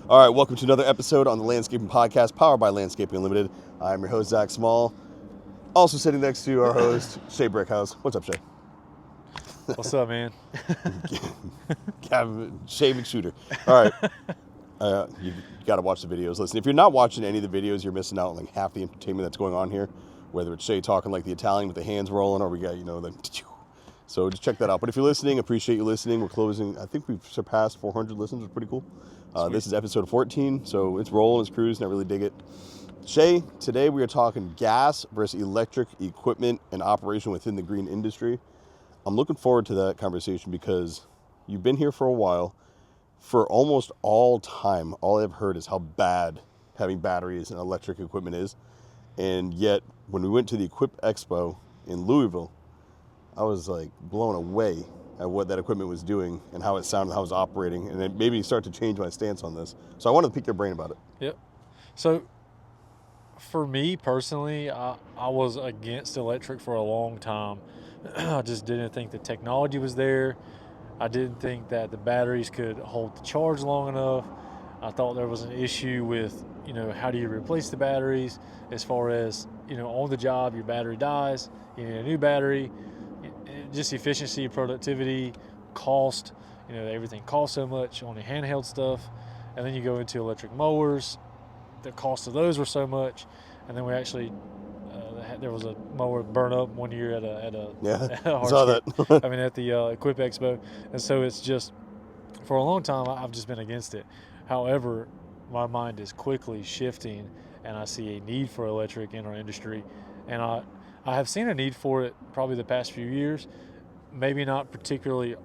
All right, welcome to another episode on the Landscaping Podcast, powered by Landscaping Unlimited. I'm your host, Zach Small. Also sitting next to our host, Shay Brickhouse. What's up, Shay? What's up, man? Shay McShooter. All right, you got to watch the videos. Listen, if you're not watching any of the videos, you're missing out on like half the entertainment that's going on here. Whether it's Shay talking like the Italian with the hands rolling, or we got the. So just check that out. But if you're listening, appreciate you listening. We're closing. I think we've surpassed 400 listens. It's pretty cool. This is episode 14, so it's rolling, it's cruising. I really dig it. Shay, today we are talking gas versus electric equipment and operation within the green industry. I'm looking forward to that conversation because you've been here for a while. For almost all time, all I've heard is how bad having batteries and electric equipment is. And yet, when we went to the Equip Expo in Louisville, I was like blown away at what that equipment was doing and how it sounded, how it was operating, and it made me start to change my stance on this. So I wanted to pick your brain about it. Yep. So for me personally, I was against electric for a long time. I just didn't think the technology was there. I didn't think that the batteries could hold the charge long enough. I thought there was an issue with, how do you replace the batteries as far as, on the job, your battery dies, you need a new battery. Just efficiency, productivity, cost, everything costs so much on the handheld stuff. And then you go into electric mowers, the cost of those were so much. And then we actually, there was a mower burn up one year at a I saw that. at the Equip Expo. And so it's just, for a long time, I've just been against it. However, my mind is quickly shifting and I see a need for electric in our industry. And I have seen a need for it probably the past few years, maybe not particularly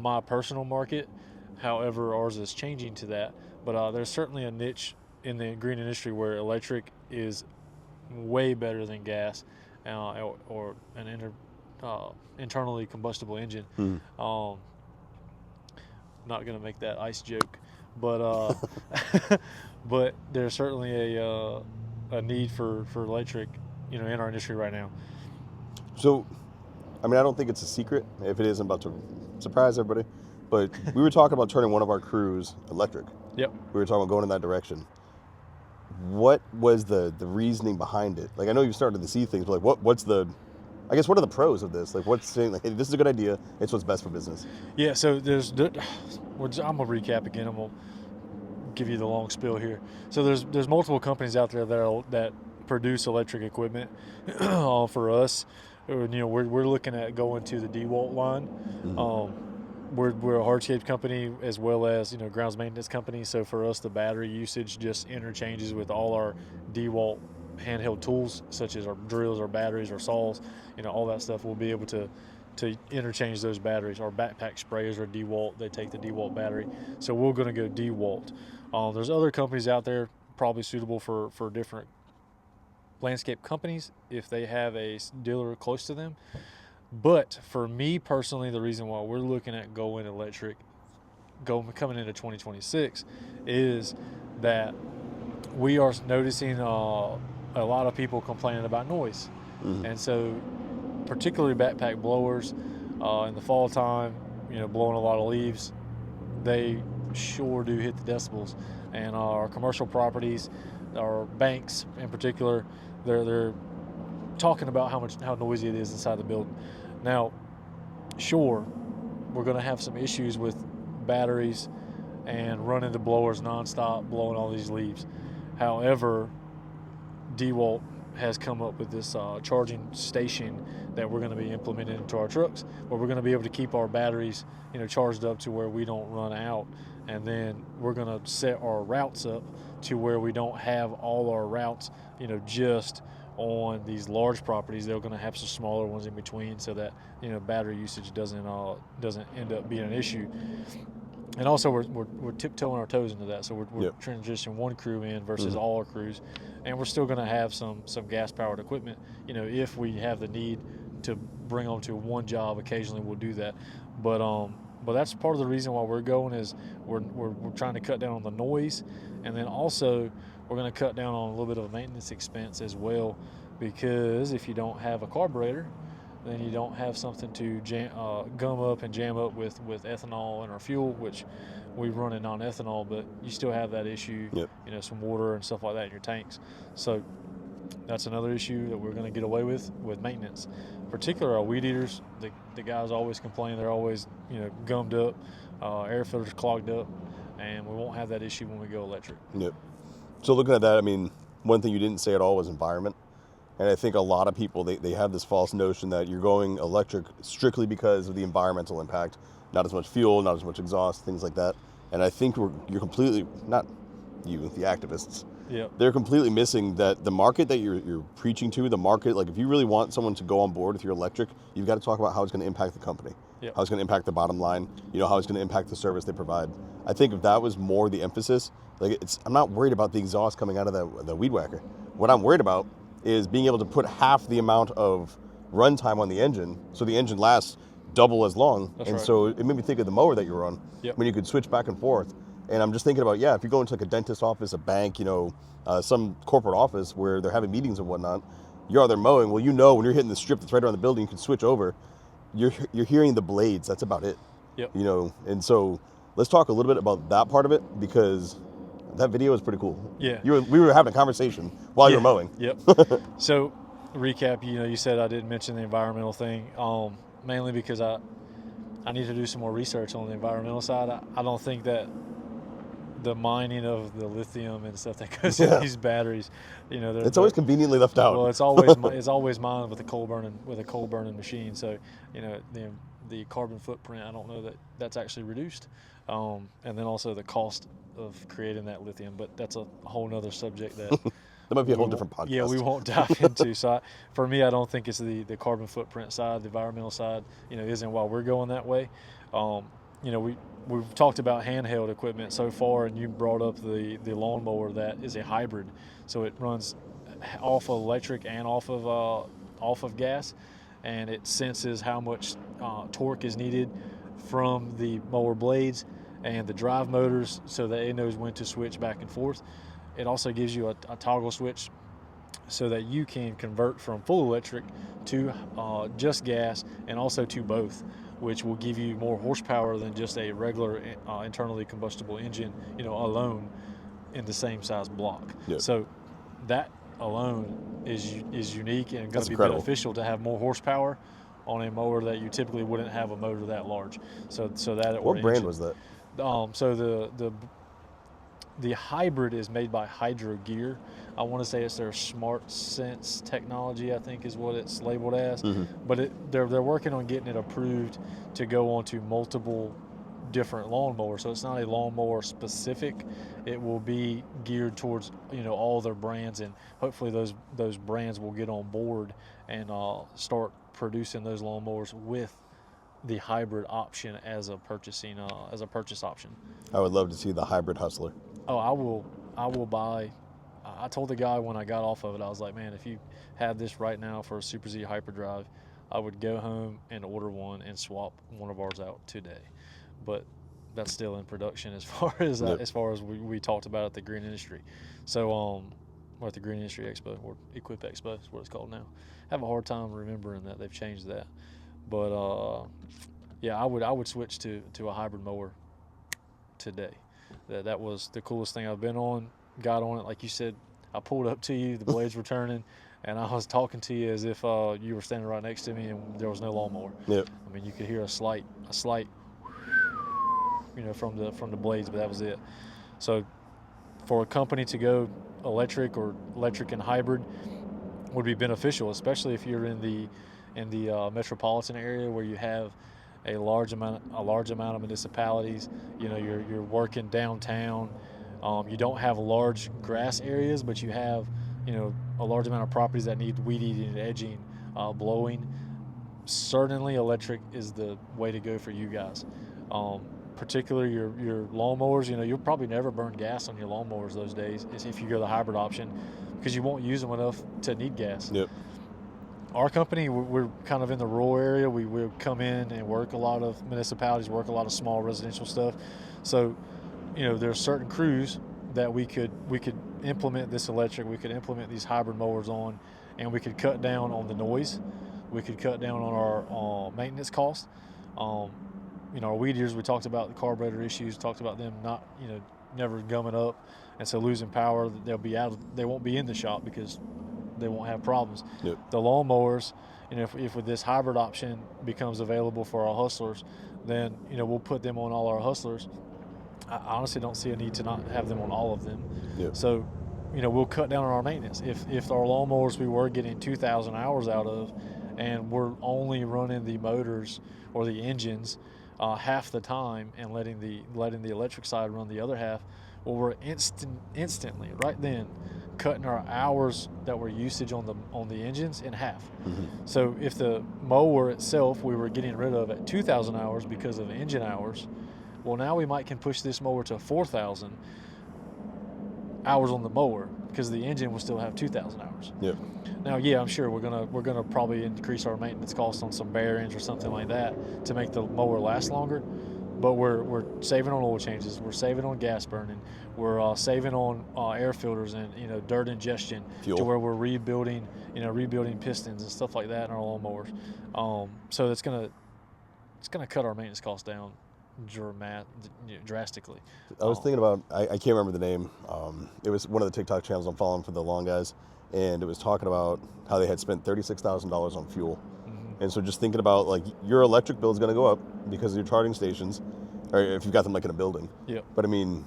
my personal market. However, ours is changing to that. But there's certainly a niche in the green industry where electric is way better than gas or an internally combustible engine. Not going to make that ice joke, but but there's certainly a need for electric, in our industry right now. So, I don't think it's a secret. If it is, I'm about to surprise everybody. But we were talking about turning one of our crews electric. Yep. We were talking about going in that direction. What was the reasoning behind it? Like, I know you've started to see things, but like, what are the pros of this? Like, what's saying, like, hey, this is a good idea. It's what's best for business. Yeah, so I'm going to recap again. I'm going to give you the long spiel here. So there's multiple companies out there that produce electric equipment. For us, we're looking at going to the DeWalt line. We're a hardscape company as well as grounds maintenance company. So for us, the battery usage just interchanges with all our DeWalt handheld tools, such as our drills, our batteries, our saws, all that stuff. We'll be able to interchange those batteries. Our backpack sprayers are DeWalt. They take the DeWalt battery. So we're going to go DeWalt. There's other companies out there probably suitable for different landscape companies if they have a dealer close to them. But for me personally, the reason why we're looking at going electric coming into 2026 is that we are noticing a lot of people complaining about noise. And so particularly backpack blowers in the fall time, blowing a lot of leaves, they sure do hit the decibels. And our commercial properties, our banks in particular, they're talking about how noisy it is inside the building. Now, sure, we're going to have some issues with batteries and running the blowers nonstop, blowing all these leaves. However, DeWalt has come up with this charging station that we're going to be implementing into our trucks, where we're going to be able to keep our batteries, charged up to where we don't run out. And then we're going to set our routes up to where we don't have all our routes, just on these large properties. They're going to have some smaller ones in between so that, battery usage doesn't end up being an issue. And also we're tiptoeing our toes into that. So we're transitioning one crew in versus all our crews. And we're still going to have some gas-powered equipment. If we have the need to bring onto one job, occasionally we'll do that. But that's part of the reason why we're going is we're trying to cut down on the noise. And then also we're going to cut down on a little bit of a maintenance expense as well, because if you don't have a carburetor, then you don't have something to gum up and jam up with ethanol in our fuel, which we run in non-ethanol, but you still have that issue, Yep. some water and stuff like that in your tanks. So that's another issue that we're going to get away with maintenance. Particularly our weed eaters, the guys always complain they're always gummed up, air filters clogged up, and we won't have that issue when we go electric. Yep. So looking at that, I mean, one thing you didn't say at all was environment. And I think a lot of people, they have this false notion that you're going electric strictly because of the environmental impact, not as much fuel, not as much exhaust, things like that. And I think you're completely, not you, the activists, Yep. they're completely missing that the market that you're preaching to, the market, like if you really want someone to go on board with your electric, you've got to talk about how it's going to impact the company, Yep. how it's going to impact the bottom line, how it's going to impact the service they provide. I think if that was more the emphasis, I'm not worried about the exhaust coming out of the weed whacker. What I'm worried about is being able to put half the amount of runtime on the engine so the engine lasts double as long. That's and right. so it made me think of the mower that you were on, Yep. when you could switch back and forth. And I'm just thinking about, if you go into like a dentist office, a bank, some corporate office where they're having meetings and whatnot, you're out there mowing. Well, when you're hitting the strip that's right around the building, you can switch over. You're hearing the blades. That's about it. Yep. And so let's talk a little bit about that part of it, because that video is pretty cool. Yeah. We were having a conversation while you were mowing. Yep. So, recap. You said I didn't mention the environmental thing, mainly because I need to do some more research on the environmental side. I don't think that the mining of the lithium and stuff that goes in these batteries, it's always conveniently left out. Well, it's always mined with a coal burning machine. So, the carbon footprint, I don't know that that's actually reduced, and then also the cost of creating that lithium. But that's a whole nother subject that That might be a whole different podcast. Yeah, we won't dive into. So for me, I don't think it's the carbon footprint side, the environmental side, isn't why we're going that way. We've talked about handheld equipment so far, and you brought up the lawnmower that is a hybrid. So it runs off of electric and off of gas, and it senses how much torque is needed from the mower blades and the drive motors, so that it knows when to switch back and forth. It also gives you a toggle switch so that you can convert from full electric to just gas, and also to both, which will give you more horsepower than just a regular internally combustible engine, alone in the same size block. Yep. So that alone is unique and going to be incredible. Beneficial to have more horsepower on a mower that you typically wouldn't have a motor that large. So that. What brand was that? So the hybrid is made by Hydro Gear. I want to say it's their Smart Sense technology, I think is what it's labeled as. Mm-hmm. But they're working on getting it approved to go onto multiple different lawnmowers. So it's not a lawnmower specific. It will be geared towards all their brands, and hopefully those brands will get on board and start producing those lawnmowers with the hybrid option as a purchase option. I would love to see the hybrid hustler. Oh, I will buy. I told the guy when I got off of it, I was like, man, if you had this right now for a Super Z Hyperdrive, I would go home and order one and swap one of ours out today. But that's still in production as far as we talked about at the Green Industry. So or at the Green Industry Expo, or Equip Expo is what it's called now. I have a hard time remembering that they've changed that. But I would switch to a hybrid mower today. That was the coolest thing I've been on. Got on it, like you said. I pulled up to you, the blades were turning, and I was talking to you as if you were standing right next to me, and there was no lawnmower. Yep. I mean, you could hear a slight, from the blades, but that was it. So, for a company to go electric and hybrid would be beneficial, especially if you're in the metropolitan area where you have a large amount of municipalities. You're working downtown. You don't have large grass areas, but you have a large amount of properties that need weed eating and edging, blowing. Certainly, electric is the way to go for you guys. Particularly your lawnmowers. You'll probably never burn gas on your lawnmowers those days if you go the hybrid option, because you won't use them enough to need gas. Yep. Our company, we're kind of in the rural area. We come in and work a lot of municipalities, work a lot of small residential stuff. So, there are certain crews that we could implement this electric, we could implement these hybrid mowers on, and we could cut down on the noise. we could cut down on our maintenance costs. Our weed eaters, we talked about the carburetor issues, talked about them not, never gumming up, and so losing power. They won't be in the shop because they won't have problems. Yep. The lawnmowers, if with this hybrid option becomes available for our hustlers, then we'll put them on all our hustlers. I honestly don't see a need to not have them on all of them. Yep. So, we'll cut down on our maintenance. If our lawnmowers we were getting 2,000 hours out of, and we're only running the motors or the engines half the time and letting the electric side run the other half, well, we're instantly right then cutting our hours that were usage on the engines in half. Mm-hmm. So if the mower itself we were getting rid of at 2,000 hours because of engine hours, well, now we can push this mower to 4,000 hours on the mower because the engine will still have 2,000 hours. Yep. Now, yeah, I'm sure we're gonna probably increase our maintenance costs on some bearings or something like that to make the mower last longer. But we're saving on oil changes. We're saving on gas burning. We're saving on air filters and dirt ingestion. Fuel. To where we're rebuilding pistons and stuff like that in our lawnmowers. So it's gonna cut our maintenance costs down drastically. I was thinking about, I can't remember the name. It was one of the TikTok channels I'm following for the lawn guys, and it was talking about how they had spent $36,000 on fuel. Mm-hmm. And so just thinking about, like, your electric bill is going to go up because of your charging stations, or if you've got them like in a building. Yep. But I mean,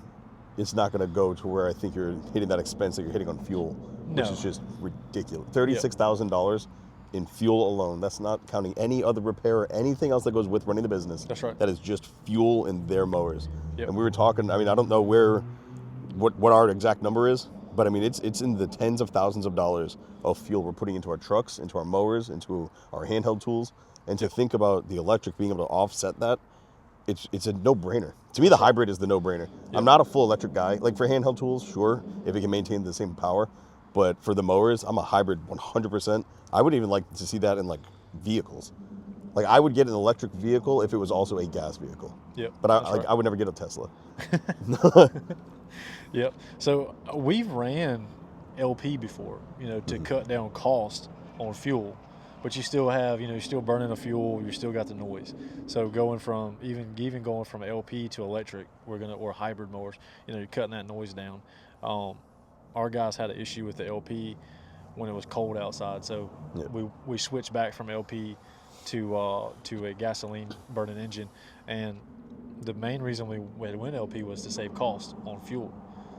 it's not going to go to where I think you're hitting that expense that you're hitting on fuel, which is just ridiculous. $36,000 in fuel alone. That's not counting any other repair or anything else that goes with running the business. That's right. That is just fuel in their mowers. Yep. And we were talking, I mean, I don't know what our exact number is, but I mean, it's in the tens of thousands of dollars of fuel we're putting into our trucks, into our mowers, into our handheld tools. And to think about the electric being able to offset that, it's a no-brainer. To me, the hybrid is the no-brainer. Yep. I'm not a full electric guy. Like for handheld tools, sure, if it can maintain the same power. But for the mowers, I'm a hybrid 100%. I would even like to see that in like vehicles. Like I would get an electric vehicle if it was also a gas vehicle. Yep. But I would never get a Tesla. Yep. So we've ran LP before, to cut down cost on fuel, but you still have, you're still burning the fuel, you still got the noise. So going from even going from LP to electric, or hybrid mowers, you're cutting that noise down. Our guys had an issue with the LP when it was cold outside, so yep. we switched back from LP to a gasoline burning engine, and the main reason we went LP was to save cost on fuel.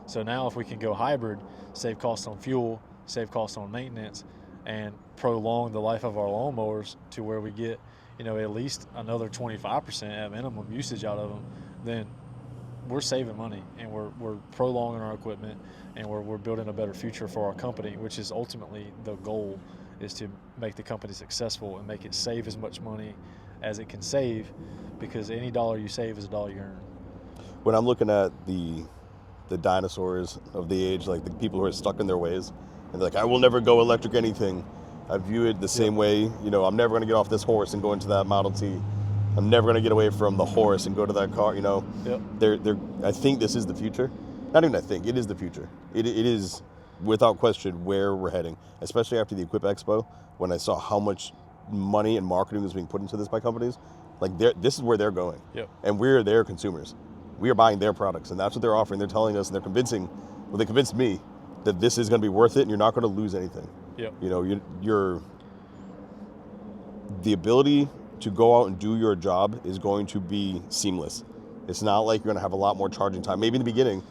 So now if we can go hybrid, save cost on fuel, save cost on maintenance, and prolong the life of our lawnmowers to where we get, at least another 25% at minimum usage out of them, then we're saving money and we're prolonging our equipment and we're building a better future for our company, which is ultimately the goal, is to make the company successful and make it save as much money as it can save, because any dollar you save is a dollar you earn. When I'm looking at the dinosaurs of the age, like the people who are stuck in their ways, and they're like, I will never go electric anything. I view it the same way, I'm never going to get off this horse and go into that Model T. I'm never going to get away from the horse and go to that car, Yep. I think this is the future. Not even I think, it is the future. It is, without question, where we're heading, especially after the Equip Expo, when I saw how much money and marketing was being put into this by companies. Like, this is where they're going. Yep. And we're their consumers. We are buying their products, and that's what they're offering. They're telling us, and they convinced me that this is going to be worth it, and you're not going to lose anything. Yep. You're the ability to go out and do your job is going to be seamless. It's not like you're going to have a lot more charging time. Maybe in the beginning,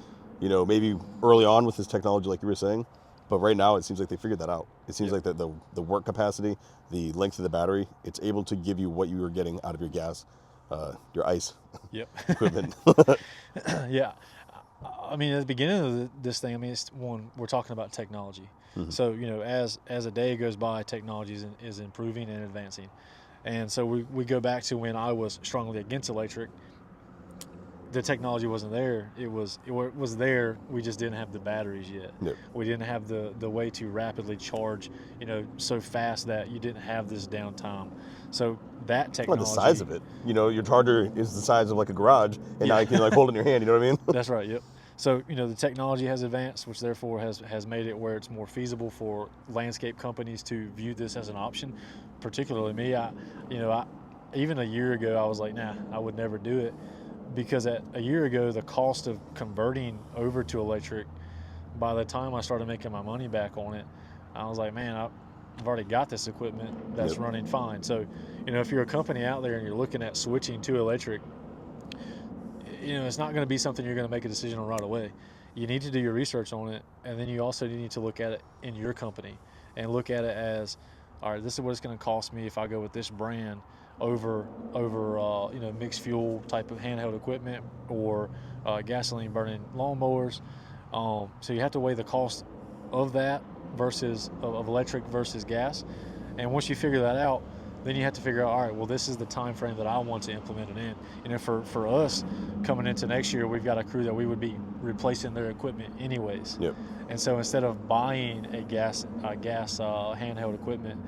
maybe early on with this technology, like you were saying, but right now it seems like they figured that out. It seems like the work capacity, the length of the battery, it's able to give you what you were getting out of your gas, your ice equipment. Yeah. I mean, at the beginning of this thing, we're talking about technology. Mm-hmm. So, as a day goes by, technology is improving and advancing. And so we go back to when I was strongly against electric. The technology wasn't there. It was there. We just didn't have the batteries yet. Yep. We didn't have the way to rapidly charge, so fast that you didn't have this downtime. So that technology. Well, the size of it. Your charger is the size of like a garage, and now you can hold it in your hand. You know what I mean? That's right. Yep. So, the technology has advanced, which therefore has made it where it's more feasible for landscape companies to view this as an option. Particularly me, even a year ago, I was like, nah, I would never do it, because a year ago, the cost of converting over to electric, by the time I started making my money back on it, I was like, man, I've already got this equipment that's running fine. So, if you're a company out there and you're looking at switching to electric, it's not going to be something you're going to make a decision on right away. You need to do your research on it, and then you also need to look at it in your company and look at it as, all right, this is what it's going to cost me if I go with this brand over mixed fuel type of handheld equipment or gasoline burning lawnmowers. So you have to weigh the cost of that versus of electric versus gas, and once you figure that out, then you have to figure out, all right, well, this is the time frame that I want to implement it in. For us, coming into next year, we've got a crew that we would be replacing their equipment anyways. Yep. And so instead of buying a gas handheld equipment,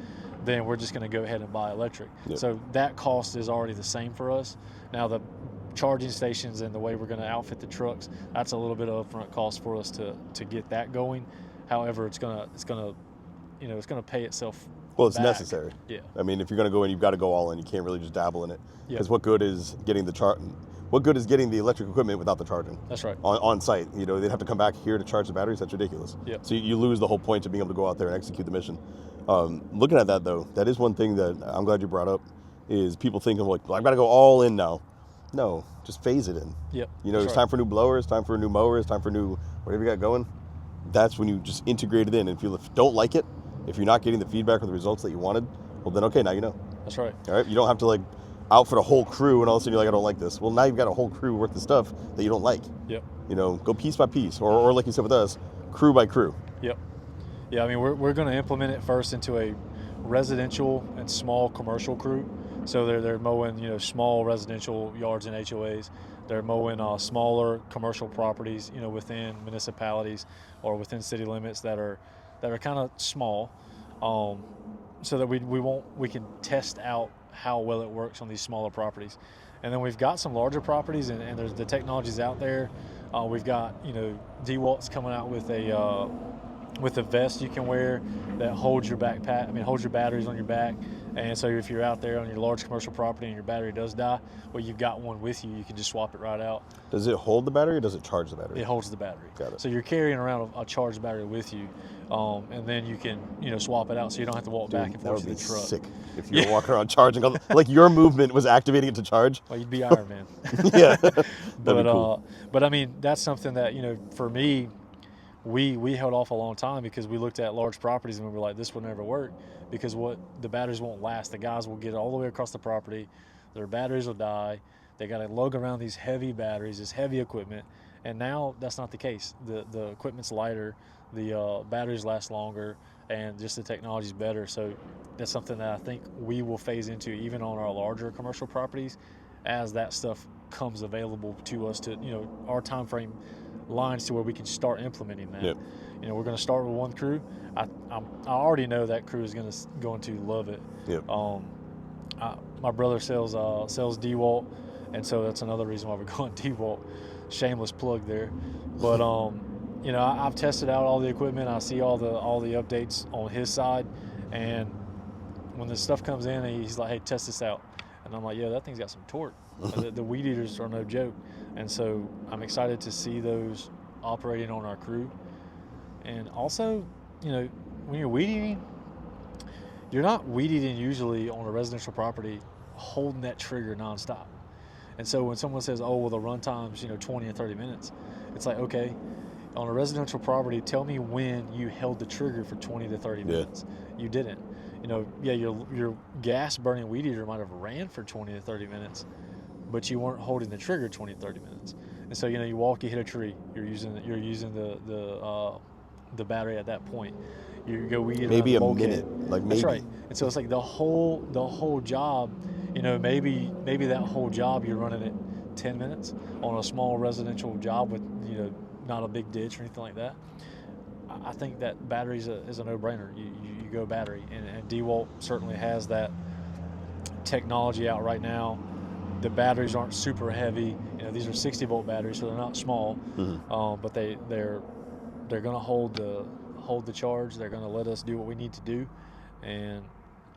then we're just going to go ahead and buy electric. Yep. So that cost is already the same for us. Now the charging stations and the way we're going to outfit the trucks, that's a little bit of upfront cost for us to get that going. However, it's gonna pay itself. Well, it's back. necessary. Yeah. I mean, if you're going to go in, you've got to go all in. You can't really just dabble in it. Yeah. Because what good is getting the electric equipment without the charging? That's right. On site, they'd have to come back here to charge the batteries. That's ridiculous. Yeah. So you lose the whole point of being able to go out there and execute the mission. Looking at that though, that is one thing that I'm glad you brought up. Is people thinking like, well, I've got to go all in now. No, just phase it in. Yep. It's time for new blowers, time for a new mower, it's time for new whatever you got going. That's when you just integrate it in. And if you don't like it, if you're not getting the feedback or the results that you wanted, well then okay, now you know. That's right. All right, you don't have to outfit a whole crew and all of a sudden you're like, I don't like this. Well, now you've got a whole crew worth of stuff that you don't like. Yep. Go piece by piece, or like you said with us, crew by crew. Yep. Yeah, I mean, we're going to implement it first into a residential and small commercial crew. So they're mowing, small residential yards and HOAs. They're mowing smaller commercial properties, within municipalities or within city limits that are kind of small, so that we can test out how well it works on these smaller properties. And then we've got some larger properties, and there's the technologies out there. We've got DeWalt's coming out with a vest you can wear that holds your holds your batteries on your back. And so if you're out there on your large commercial property and your battery does die, well, you've got one with you. You can just swap it right out. Does it hold the battery or does it charge the battery? It holds the battery. Got it. So you're carrying around a charged battery with you, and then you can swap it out, so you don't have to walk back and forth to the truck. Sick if you're walking around charging. Like your movement was activating it to charge. Well, you'd be Iron Man. Yeah. That'd be cool. But I mean, that's something that for me, we held off a long time because we looked at large properties and we were like, this will never work, because the batteries won't last. The guys will get all the way across the property, their batteries will die. They got to lug around these heavy batteries, this heavy equipment, and now that's not the case. The equipment's lighter, the batteries last longer, and just the technology's better. So that's something that I think we will phase into even on our larger commercial properties as that stuff comes available to us, to our time frame lines to where we can start implementing that. Yep. We're going to start with one crew. I already know that crew is going to love it. Yep. My brother sells DeWalt, and so that's another reason why we're going DeWalt. Shameless plug there, but I've tested out all the equipment. I see all the updates on his side, and when the stuff comes in, he's like, "Hey, test this out," and I'm like, "Yeah, that thing's got some torque." The weed eaters are no joke, and so I'm excited to see those operating on our crew. And also, when you're weed eating, you're not weed eating usually on a residential property holding that trigger nonstop. And so when someone says, "Oh, well, the run time's 20 and 30 minutes," it's like, okay, on a residential property, tell me when you held the trigger for 20 to 30 minutes. You didn't. Your gas burning weed eater might have ran for 20 to 30 minutes, but you weren't holding the trigger 20 to 30 minutes. And so you walk, you hit a tree, you're using the battery at that point. You go weed maybe around a the minute, bulkhead. like maybe. That's right. And so it's like the whole job. Maybe that whole job you're running it 10 minutes on a small residential job with not a big ditch or anything like that. I think that battery is a no-brainer. You go battery, and DeWalt certainly has that technology out right now the batteries aren't super heavy. You know, these are 60-volt batteries, so they're not small. But they're going to hold the charge. They're going to let us do what we need to do, and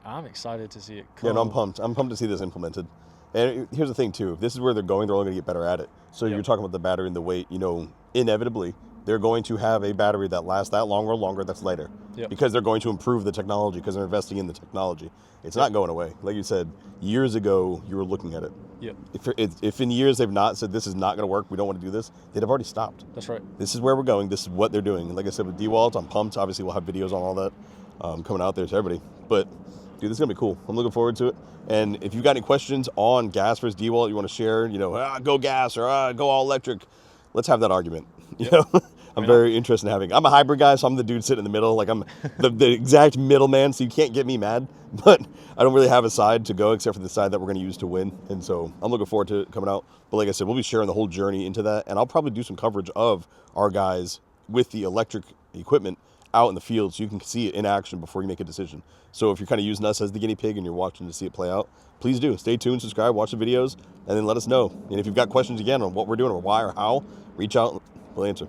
I'm excited to see it come. Yeah, no, I'm pumped. I'm pumped to see this implemented. And here's the thing too: if this is where they're going, they're only going to get better at it. So you're talking about the battery and the weight. You know, inevitably they're going to have a battery that lasts that long or longer, that's lighter, because they're going to improve the technology, because they're investing in the technology. It's not going away. Like you said, years ago you were looking at it. If in years they've not said this is not going to work, we don't want to do this, they'd have already stopped. That's right. This is where we're going. This is what they're doing. And like I said, with DeWalt, I'm pumped. Obviously, we'll have videos on all that coming out there to everybody. But dude, this is gonna be cool. I'm looking forward to it. And if you've got any questions on gas versus DeWalt, you want to share, you know, go gas or go all electric, let's have that argument. You know, I'm very interested in having. I'm a hybrid guy, so I'm the dude sitting in the middle. Like I'm the exact middleman, so you can't get me mad. But I don't really have a side to go except for the side that we're going to use to win. And so I'm looking forward to it coming out. But like I said, we'll be sharing the whole journey into that, and I'll probably do some coverage of our guys with the electric equipment out in the field so you can see it in action before you make a decision. So if you're kind of using us as the guinea pig and you're watching to see it play out, please do. Stay tuned, subscribe, watch the videos, and then let us know. And if you've got questions again on what we're doing or why or how, reach out. We'll answer.